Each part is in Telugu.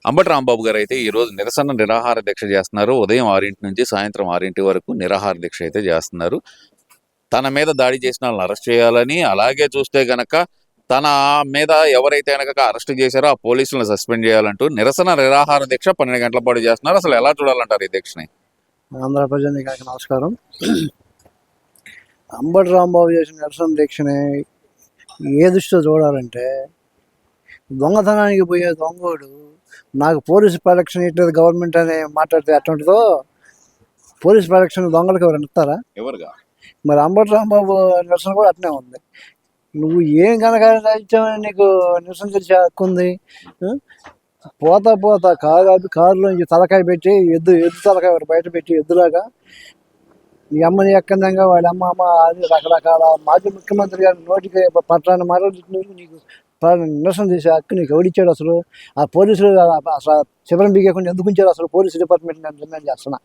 అంబటి రాంబాబు గారు అయితే ఈ రోజు నిరసన నిరాహార దీక్ష చేస్తున్నారు. ఉదయం 6 నుంచి సాయంత్రం 6 వరకు నిరాహార దీక్ష అయితే చేస్తున్నారు. తన మీద దాడి చేసిన వాళ్ళని అరెస్ట్ చేయాలని, అలాగే చూస్తే గనక తన మీద ఎవరైతే గనక అరెస్ట్ చేశారో ఆ పోలీసులను సస్పెండ్ చేయాలంటూ నిరసన నిరాహార దీక్ష 12 గంటల పాటు చేస్తున్నారు. అసలు ఎలా చూడాలంటారు ఈ దీక్షని? ఆంధ్ర ప్రజానికి నమస్కారం. అంబటి రాంబాబు చేసిన నిరసన దీక్షని ఏ దృష్టితో చూడాలంటే, దొంగతనానికి పోయే దొంగోడు నాకు పోలీసు ప్రొటెక్షన్ ఇట్లేదు గవర్నమెంట్ అని మాట్లాడితే ఎటువంటిదో, పోలీసు ప్రొటెక్షన్ దొంగలకు ఎవరు ఇస్తారా? ఎవరుగా మరి అంబటి రాంబాబు నిరసన కూడా అట్నే ఉంది. నువ్వు ఏం కనుక ఇచ్చావని నీకు నిరసన తెలిసే హక్కు ఉంది? పోతా పోతా కారులోంచి తలకాయ పెట్టి ఎద్దు తలకాయ బయట పెట్టి ఎద్దులాగా మీ అమ్మని ఎక్కందంగా వాళ్ళ అమ్మ అది రకరకాల మాజీ ముఖ్యమంత్రి గారి నోటికి పట్టాన్ని మాట్లాడుతున్నారు. నీకు నిరసన చేసే హక్కు నీకు ఎవడిచ్చాడు? అసలు ఆ పోలీసులు అసలు శిబిరం బిగకుండా ఎందుకు ఉంచారు? అసలు పోలీసు డిపార్ట్మెంట్ నేను డిమాండ్ చేస్తున్నా.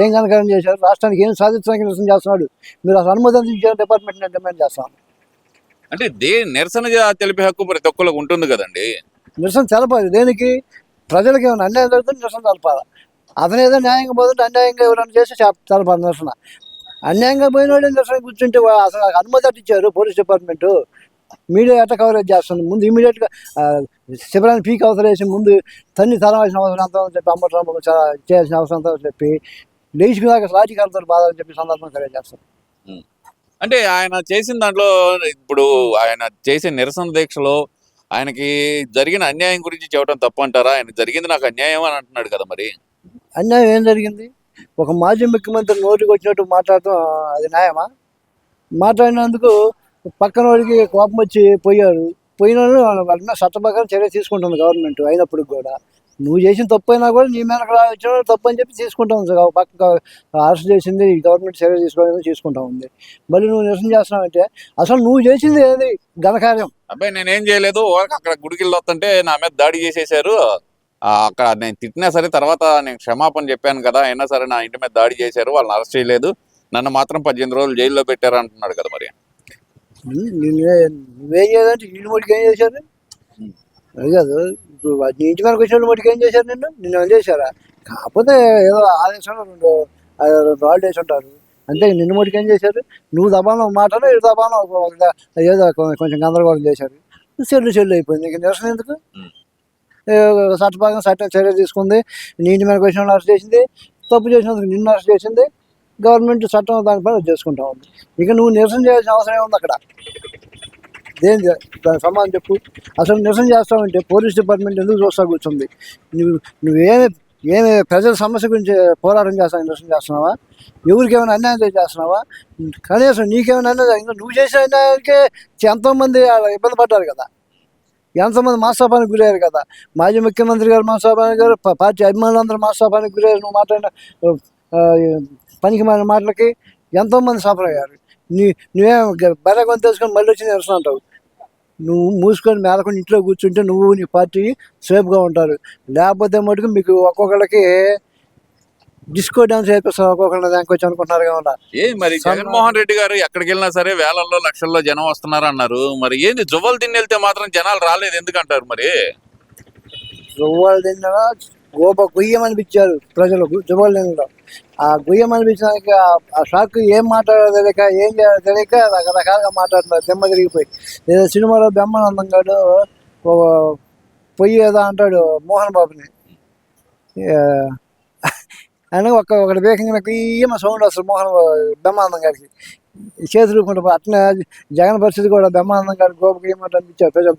ఏం కనుక చేశారు? రాష్ట్రానికి ఏం సాధించడానికి నిరసన చేస్తున్నాడు? మీరు అసలు అనుమతించారు డిపార్ట్మెంట్ నేను డిమాండ్ చేస్తాను. అంటే నిరసన తెలిపే హక్కు ప్రతి ఒక్కరికి ఉంటుంది కదండి. నిరసన తెలపాలి. దేనికి? ప్రజలకు ఏమైనా అన్యాయం జరుగుతుంది నిరసన తెలపాలి. అతను ఏదో న్యాయంగా పోతుంటే అన్యాయంగా ఎవరైనా చేసి తెలపాలి నిరసన. అన్యాయంగా పోయిన వాళ్ళు నిరసన కూర్చుంటే అసలు అనుమతి అట్టించారు పోలీస్ డిపార్ట్మెంటు. మీడియా ఎట్లా కవరేజ్ చేస్తుంది? ముందు ఇమీడియట్గా శిబిరాన్ని పీక్ అవసరం ముందు తరవాల్సిన అవసరం అంతా అని చెప్పి అంబటి రాంబాబు చేయాల్సిన అవసరం అంతా చెప్పి లేచికి దాకా లాజికల్తో బాధని చెప్పి సందర్భం కవరేజ్ చేస్తారు. అంటే ఆయన చేసిన దాంట్లో ఇప్పుడు ఆయన చేసే నిరసన దీక్షలో ఆయనకి జరిగిన అన్యాయం గురించి చెప్పడం తప్పు అంటారా? ఆయన జరిగింది నాకు అన్యాయం అని అంటున్నాడు కదా. మరి అన్యాయం ఏం జరిగింది? ఒక మాజీ ముఖ్యమంత్రి నోటికి వచ్చినట్టు మాట్లాడటం అది న్యాయమా? మాట్లాడినందుకు పక్కన వాడికి కోపం వచ్చి పోయిన వాళ్ళ చట్ట ప్రకారం చర్య తీసుకుంటుంది గవర్నమెంట్. అయినప్పుడు కూడా నువ్వు చేసిన తప్పు అయినా కూడా నీ మీద వచ్చిన తప్పు అని చెప్పి తీసుకుంటాం. పక్క అరెస్ట్ చేసింది గవర్నమెంట్ చర్య తీసుకుంటా ఉంది. మళ్ళీ నువ్వు నిరసన చేస్తున్నావంటే అసలు నువ్వు చేసింది ఏది ఘనకార్యం? అబ్బాయి నేనేం చేయలేదు, అక్కడ గుడికి వెళ్ళొస్తుంటే నా మీద దాడి చేసేసారు. అక్కడ నేను తిట్టినా సరే తర్వాత నేను క్షమాపణ చెప్పాను కదా, అయినా సరే నా ఇంటి మీద దాడి చేశారు, వాళ్ళని అరెస్ట్ చేయలేదు, నన్ను మాత్రం 18 రోజులు జైల్లో పెట్టారు అంటున్నాడు కదా. మరి నువ్వేం చేయాలంటే ఇంటి మటుకు ఏం చేశారు? అది కాదు, నీ ఇంటి మనకు వచ్చిన మటుకు ఏం చేశారు? నిన్ను ఏం చేశారా? కాకపోతే ఏదో ఆదేశంలో 2 రాళ్ళు వేసి ఉంటారు అంతే. నిన్ను మటుకు ఏం చేశారు? నువ్వు దబానం మాటలు ఇటు దబానం ఏదో కొంచెం గందరగోళం చేశారు. చెల్లు అయిపోయింది. ఇంక నిరసన ఎందుకు? చట్టభాగం చట్టం చర్య తీసుకుంది. నీ ఇంటి మనకు వచ్చిన అరెస్ట్ చేసింది, తప్పు చేసినందుకు నిన్ను అరెస్ట్ చేసింది. గవర్నమెంట్ చట్టం దానిపైన చేసుకుంటా ఉంది. ఇక నువ్వు నిరసన చేయాల్సిన అవసరం ఏముంది అక్కడ? దాని సమాధానం చెప్పు. అసలు నిరసన చేస్తావంటే పోలీస్ డిపార్ట్మెంట్ ఎందుకు చూస్తా కూర్చుంది? ఏమి ప్రజల సమస్య గురించి పోరాటం చేస్తాను నిరసన చేస్తున్నావా? ఎవరికి ఏమైనా అన్యాయం చేస్తున్నావా? కనీసం నీకేమైనా అన్యాయం నువ్వు చేసిన అన్యాయానికి ఎంతోమంది ఇబ్బంది పడ్డారు కదా, ఎంతోమంది మనస్తాపానికి గురయ్యారు కదా. మాజీ ముఖ్యమంత్రి గారు మనస్తాపానికి గారు, పార్టీ అభిమానులందరూ మనస్తాపానికి గురయ్యారు. నువ్వు మాట్లాడిన పనికి మారిన మాటలకి ఎంతోమంది సఫర్ అయ్యారు. నువ్వేం బెరగొని తెలుసుకొని మళ్ళీ వచ్చి నిరసన అంటావు? నువ్వు మూసుకొని మేలకొని ఇంట్లో కూర్చుంటే నువ్వు నీ పార్టీ సేఫ్గా ఉంటారు. లేకపోతే మటుకు మీకు ఒక్కొక్కళ్ళకి డిస్కో డాన్స్ వేపిస్తారు. ఒక్కొక్కళ్ళ దానికి వచ్చి అనుకుంటున్నారు కదా. మరి జగన్మోహన్ రెడ్డి గారు ఎక్కడికి వెళ్ళినా సరే వేలల్లో లక్షల్లో జనం వస్తున్నారు అన్నారు. మరి ఏంది జువ్వలు తిని వెళ్తే మాత్రం జనాలు రాలేదు ఎందుకంటారు? మరి జువ్వలు తిన్నా గోప గుయ్యమనిపించారు ప్రజలకు. జువ్వలు తినడం ఆ గుయ్యమనిపించడానికి ఆ షాక్ ఏం మాట్లాడాలో తెలియక, ఏం చేయాలో తెలియక రకరకాలుగా మాట్లాడుతున్నారు. దెమ్మ తిరిగిపోయి ఏదో సినిమాలో బ్రహ్మానందం గారు పొయ్యి ఏదో అంటాడు మోహన్ బాబుని, ఆయన ఒకటి వేగంగా ఏమో సౌండ్ వస్తుంది బ్రహ్మానందం గారికి చేతులు ఊపుకుంటూ. అట్లా జగన్ పరిస్థితి కూడా బ్రహ్మానందం గారికి గోపకి ఏమంటే అనిపించారు ప్రజలు.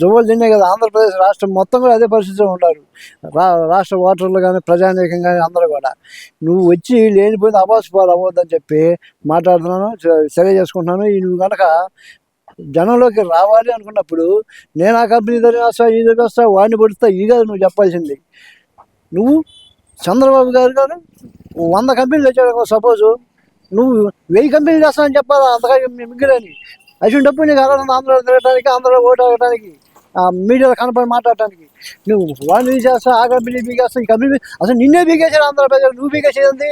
జువ్వలు తినే కదా ఆంధ్రప్రదేశ్ రాష్ట్రం మొత్తం కూడా అదే పరిస్థితిలో ఉన్నారు. రాష్ట్ర ఓటర్లు కానీ ప్రజానీకం కానీ అందరూ కూడా. నువ్వు వచ్చి లేనిపోయింది అవాసుపాలు అవ్వద్దని చెప్పి మాట్లాడుతున్నాను, తెలియజేసుకుంటున్నాను. నువ్వు కనుక జనంలోకి రావాలి అనుకున్నప్పుడు నేను ఆ కంపెనీ వస్తా, ఈ దగ్గర వస్తా, వాడిని పడుస్తా, ఇది కాదు నువ్వు చెప్పాల్సింది. నువ్వు చంద్రబాబు గారు 100 కంపెనీలు వచ్చాడు సపోజు, నువ్వు 1000 కంపెనీలు చేస్తానని చెప్పాలి అంతగా మిగిలిని. అటువంటిప్పుడు నీకు అక్కడ ఆంధ్రాలో తిరగడానికి, ఆంధ్రాలో ఓటు అవ్వడానికి, మీడియాలో కనపడి మాట్లాడటానికి నువ్వు వాడిని చేస్తా, ఆ కంపెనీ బీగేస్తా, ఈ కంపెనీ అసలు నిన్నే బీగేసాడు ఆంధ్ర ప్రజలు. నువ్వు బీగేసేది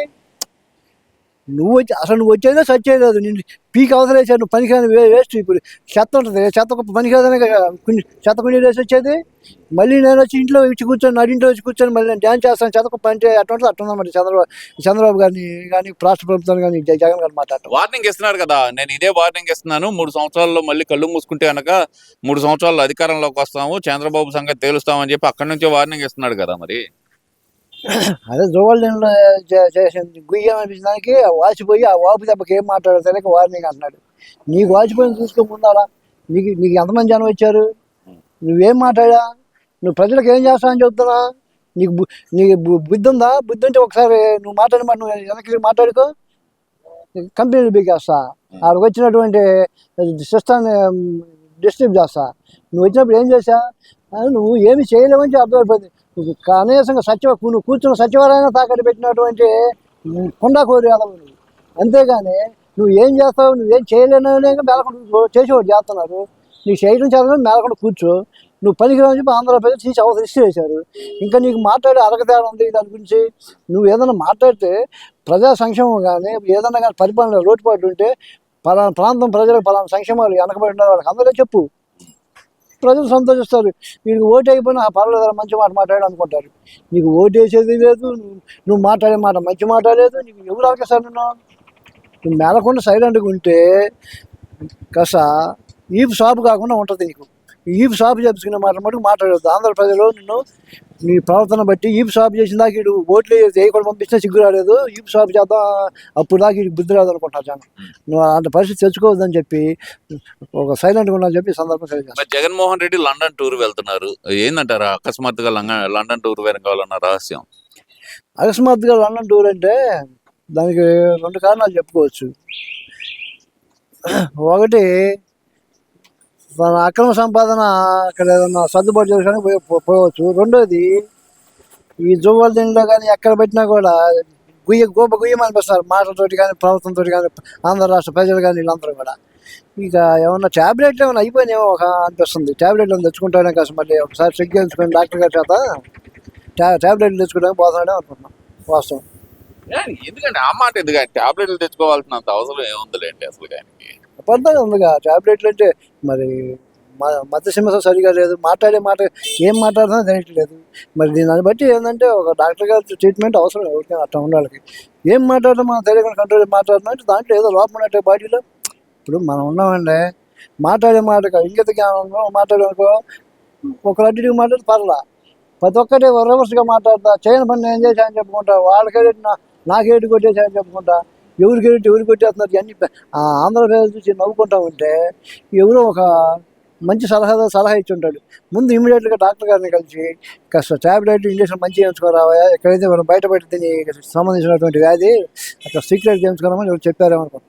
నువ్వు వచ్చేదే సచ్చేది లేదు. నిన్ను పీక్ అవసరం నువ్వు పనికిరాని వేస్ట్. ఇప్పుడు చెత్త ఉంటుంది, చెత్త పనికిరాదనే చెత్త కుండీ వేసి వచ్చేది. మళ్ళీ నేను వచ్చి ఇంట్లో వచ్చి కూర్చొని నడింట్లో వచ్చి కూర్చొని మళ్ళీ నేను డ్యాన్స్ చేస్తాను చెత్త కుప్ప అంటే అట్లా అట్టుందన్నమాట. చంద్రబాబు గారిని కానీ రాష్ట్ర ప్రభుత్వాన్ని కానీ జగన్ గారు మాట్లాడటం. వార్నింగ్ ఇస్తున్నారు కదా, నేను ఇదే వార్నింగ్ ఇస్తున్నాను, 3 సంవత్సరాల్లో మళ్ళీ కళ్ళు మూసుకుంటే కనుక 3 సంవత్సరాల్లో అధికారంలోకి వస్తాము, చంద్రబాబు సంగతి తేలుస్తామని చెప్పి అక్కడి నుంచే వార్నింగ్ ఇస్తున్నాడు కదా. మరి అదే జోవల్డీలో చేసింది గుయ్యం అనిపించిన దానికి వాచిపోయి ఆ వాపు దెబ్బకి ఏం మాట్లాడతానికి వార్నింగ్ అంటున్నాడు. నీకు వాచిపోయిన చూసుకో ముందారా. నీకు ఎంతమంది జనం వచ్చారు, నువ్వేం మాట్లాడా, నువ్వు ప్రజలకు ఏం చేస్తావని చెప్తున్నా. నీకు బుద్ధి ఉందా? బుద్ధి ఉంటే ఒకసారి నువ్వు మాట్లాడమాట నువ్వు వెనక్కి మాట్లాడుకో, కంపెనీలు బీకేస్తా. ఆడికి వచ్చినటువంటి సిస్టాన్ని డిస్టర్బ్ చేస్తా. నువ్వు వచ్చినప్పుడు ఏం చేసా, నువ్వు ఏమి చేయలేమని అర్థమైపోయింది. కనీసంగా నువ్వు కూర్చున్న సచివాలయాన్ని తాకట్టు పెట్టినటువంటి కొండాకోరి అదవు నువ్వు. అంతేగాని నువ్వు ఏం చేస్తావు, నువ్వేం చేయలేని మేలకుండా చేసేవాడు చేస్తున్నారు. నీకు చేయడం చేయాలని మేలకుండా కూర్చో. నువ్వు పనికిరాని చెప్పి ఆంధ్రప్రదేశ్ తీసి అవసరం చేశారు. ఇంకా నీకు మాట్లాడే అరగతేడా ఉంది దాని గురించి. నువ్వు ఏదైనా మాట్లాడితే ప్రజా సంక్షేమం కానీ ఏదైనా కానీ పరిపాలన లోటుపాటు ఉంటే పలానా ప్రాంతం ప్రజలకు పలానా సంక్షేమాలు వెనకబడి ఉన్నారు వాళ్ళకి అందరూ చెప్పు, ప్రజలు సంతోషిస్తారు. నీకు ఓటు అయిపోయినా పర్వాలేదు మంచి మాట మాట్లాడు అనుకుంటారు. నీకు ఓటు వేసేది లేదు, నువ్వు మాట్లాడే మాట మంచి మాట్లాడలేదు. నీకు ఎవరు అవకాశాలు నువ్వు మేలకుండా సైలెంట్గా ఉంటే కాస్త ఈపు షాపు కాకుండా ఉంటుంది. నీకు ఈపు షాపు చేసుకునే మాట మటుకు మాట్లాడవద్దు. ఆంధ్ర ప్రజలు నీ ప్రవర్తన బట్టి ఈపు షాపు చేసిన దాకా ఇటు ఓట్లు వేయకుండా పంపించినా సిగ్గు రాలేదు, ఈపు షాపు చేద్దాం అప్పుడు దాకా ఇటు బుద్ధి రాదు అనుకుంటున్నా జనం. నువ్వు అలాంటి పరిస్థితి తెచ్చుకోవద్దని చెప్పి ఒక సైలెంట్గా ఉన్నా చెప్పి సందర్భం తెలియజేస్తాను. జగన్మోహన్ రెడ్డి లండన్ టూర్ వెళ్తున్నారు, ఏందంటారా అకస్మాత్తుగా లండన్ టూర్ వెనకాలన్న రహస్యం? అకస్మాత్తుగా లండన్ టూర్ అంటే దానికి 2 కారణాలు చెప్పుకోవచ్చు. ఒకటి, తన అక్రమ సంపాదన అక్కడ ఏదన్నా సర్దుబాటు చేసుకోవడానికి పోవచ్చు. రెండోది, ఈ జువ్వలదిండిలో కానీ ఎక్కడ పెట్టినా కూడా గుయ్యం అనిపిస్తారు మాటలతోటి కానీ ప్రవర్తనతో కానీ ఆంధ్ర రాష్ట్ర ప్రజలు కానీ వీళ్ళందరూ కూడా. ఇక ఏమన్నా ట్యాబ్లెట్లు ఏమైనా అయిపోయినాయేమో ఒక అనిపిస్తుంది. ట్యాబ్లెట్లు తెచ్చుకుంటానే కాస్త మళ్ళీ ఒకసారి చెక్ చేయించుకొని డాక్టర్ గారి చేత ట్యాబ్లెట్లు తెచ్చుకోవడానికి పోతున్నాడే అనుకుంటున్నాం వాస్తవం. ఎందుకంటే ఆ మాట ఎందుకంటే ట్యాబ్లెట్లు తెచ్చుకోవాల్సినంత అవసరం ఏముందిలేండి అసలు. కానీ అబద్ధంగా ఉందిగా ట్యాబ్లెట్లు అంటే. మరి మధ్య సింహం సరిగా లేదు, మాట్లాడే మాట ఏం మాట్లాడుతున్నా తెలియట్లేదు. మరి దీన్ని బట్టి ఏంటంటే ఒక డాక్టర్ గారి ట్రీట్మెంట్ అవసరం ఎవరికైనా అట్లా ఉండాలి. ఏం మాట్లాడడం మనం తెలియకుండా కంట్రోల్ మాట్లాడుతున్నా అంటే దాంట్లో ఏదో లోపం ఉన్నట్టే బాడీలో. ఇప్పుడు మనం ఉన్నామండి, మాట్లాడే మాట ఇంగిత జ్ఞానంలో మాట్లాడనుకో ఒక అడ్డికి మాట్లాడి పర్లా, ప్రతి ఒక్కటి రివర్స్గా మాట్లాడతా. చేయని పని నేను చేశాను చెప్పుకుంటా, వాళ్ళకేటి నాకేటి కొట్టేసాయని చెప్పుకుంటా, ఎవరు కొట్టేస్తున్నారు ఇవన్నీ ఆంధ్రప్రదేశ్ చూసి నవ్వుకుంటా ఉంటే ఎవరో ఒక మంచి సలహా ఇచ్చి ఉంటాడు. ముందు ఇమీడియట్గా డాక్టర్ గారిని కలిసి కాస్త ట్యాబ్లెట్ ఇంజక్షన్ మంచిగా చేయించుకోరావా, ఎక్కడైతే మనం బయటపడి దీనికి సంబంధించినటువంటి వ్యాధి అక్కడ సీక్రెట్ చేయించుకోరామని ఎవరు చెప్పారేమనుకో.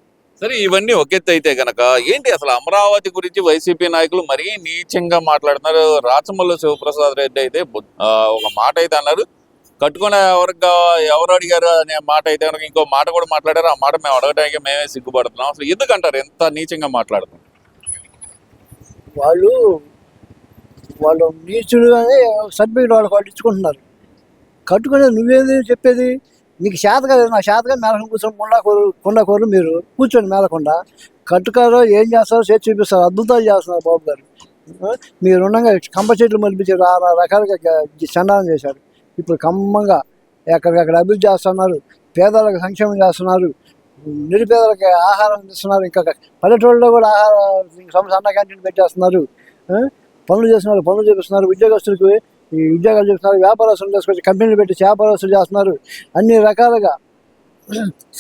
సరే, ఇవన్నీ ఒకెత్తి అయితే గనక ఏంటి అసలు అమరావతి గురించి వైసీపీ నాయకులు మరీ నీచంగా మాట్లాడుతున్నారు. రాచమల్లు శివప్రసాద్ రెడ్డి అయితే ఒక మాట అయితే అన్నారు, కట్టుకునే ఎవరు అడిగారు అనే మాట అయితే కనుక ఇంకో మాట కూడా మాట్లాడారు. ఆ మాట మేము అడగడానికి మేమే సిగ్గుపడుతున్నాం. అసలు ఎందుకంటారు ఎంత నీచంగా మాట్లాడుతున్నారు? వాళ్ళు నీచుడు అనే సర్టిఫికేట్ వాళ్ళు ఇచ్చుకుంటున్నారు. కట్టుకునేది నువ్వేది చెప్పేది, నీకు శాత కాలేదు, నా శాతగా మేలకుండా కూర్చొని కొండకూరు మీరు కూర్చొని మేలకుండా కట్టుకారో ఏం చేస్తారో చేసి చూపిస్తారు. అద్భుతాలు చేస్తున్నారు బాబు గారు. మీరు ఉండగా కంప చెట్లు మలిపించారు, రకాలుగా చండాలం చేశారు. ఇప్పుడు ఖమ్మంగా ఎక్కడికక్కడ అభివృద్ధి చేస్తున్నారు, పేదలకు సంక్షేమం చేస్తున్నారు, నిరుపేదలకి ఆహారం ఇస్తున్నారు. ఇంకా పల్లెటూళ్ళలో కూడా అన్న క్యాంటీన్ పెట్టేస్తున్నారు. పనులు చేస్తున్నారు, పనులు చేపిస్తున్నారు. ఉద్యోగస్తులకు ఈ ఉద్యోగాలు చేస్తున్నారు, వ్యాపారస్తులు చేసుకొచ్చి కంపెనీలు పెట్టి వ్యాపారస్తులు చేస్తున్నారు. అన్ని రకాలుగా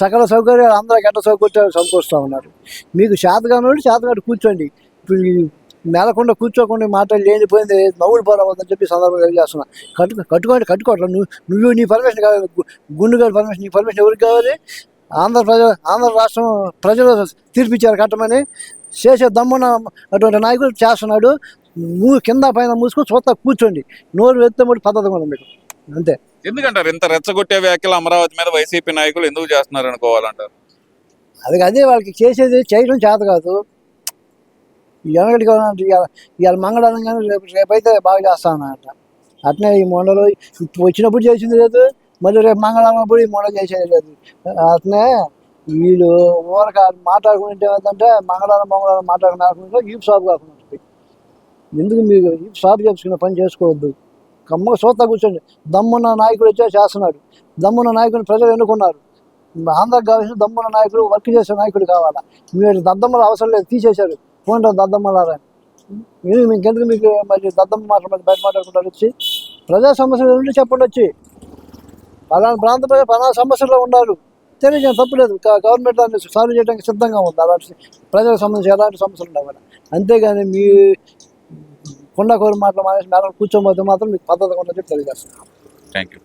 సకల సౌకర్యాలు అందరూ గంట సౌకర్యాలు సమకూరుస్తూ ఉన్నారు. మీకు చేతగాడు కూర్చోండి. ఇప్పుడు మేలకుండా కూర్చోకుండా మాటలు లేనిపోయింది నవ్వులు పోరావద్దని చెప్పి సందర్భంగా తెలియజేస్తున్నా. కట్టుకోవట్లా నువ్వు నీ పర్మిషన్ కావాలి, గుండుగారి పర్మిషన్, నీ పర్మిషన్ ఎవరికి కావాలి? ఆంధ్ర రాష్ట్రం ప్రజలు తీర్పిచ్చారు కట్టమని. చేసే దమ్మున అటువంటి నాయకులు చేస్తున్నాడు. కింద పైన మూసుకొని చూస్తా కూర్చోండి, నోరు ఎత్తే పద్ధతి కూడా మీకు అంతే. ఎందుకంటారు ఇంత రెచ్చగొట్టే వ్యాఖ్యలు అమరావతి మీద వైసీపీ నాయకులు ఎందుకు చేస్తున్నారు అనుకోవాలంటారు? అదే వాళ్ళకి చేయడం చేత కాదు. వెనకటికి ఇవాళ మంగళవారం కానీ రేపైతే బాగా చేస్తానట. అట్నే ఈ మొండలు వచ్చినప్పుడు చేసింది లేదు, మళ్ళీ రేపు మంగళవారం అప్పుడు ఈ మొండ చేసేది లేదు. అట్నే వీళ్ళు ఊరక మాట్లాడుకుంటే ఏంటంటే మంగళవారం మాట్లాడుకుంటే ఈపు షాప్ కాకుండా ఉంటుంది. ఎందుకు మీరు ఈపు షాప్ చేసుకునే పని చేసుకోవద్దు. కమ్మగా సోతా కూర్చోండి. దమ్మున్న నాయకుడు వచ్చే చేస్తున్నాడు. దమ్మున్న నాయకుడిని ప్రజలు ఎన్నుకున్నారు. ఆంధ్రాకి కావాల్సిన దమ్మున్న నాయకుడు, వర్క్ చేసే నాయకుడు కావాలా. మీరు దద్దమ్మలు అవసరం లేదు, తీసేశారు. పోండి దద్దమ్మలారా. మీరు ఇంకెందుకు మీకు మళ్ళీ దద్దమ్మ మాట్లాడి బయట మాట్లాడుకుంటారు వచ్చి. ప్రజా సమస్యలు ఉండి చెప్పండి వచ్చి. పలానా ప్రాంత ప్రజలు పలానా సమస్యల్లో ఉన్నారు తెలియజేయం, తప్పులేదు. గవర్నమెంట్ దాన్ని సాల్వ్ చేయడానికి సిద్ధంగా ఉంది. అలాంటి ప్రజలకు సంబంధించి ఎలాంటి సమస్యలు ఉండవు కదా. అంతేగాని మీ కొండకోరు మాటలు మానేసి మేడం కూర్చోబోతే మాత్రం మీకు పద్ధతిగా ఉన్నది తెలియజేస్తాను. Thank you.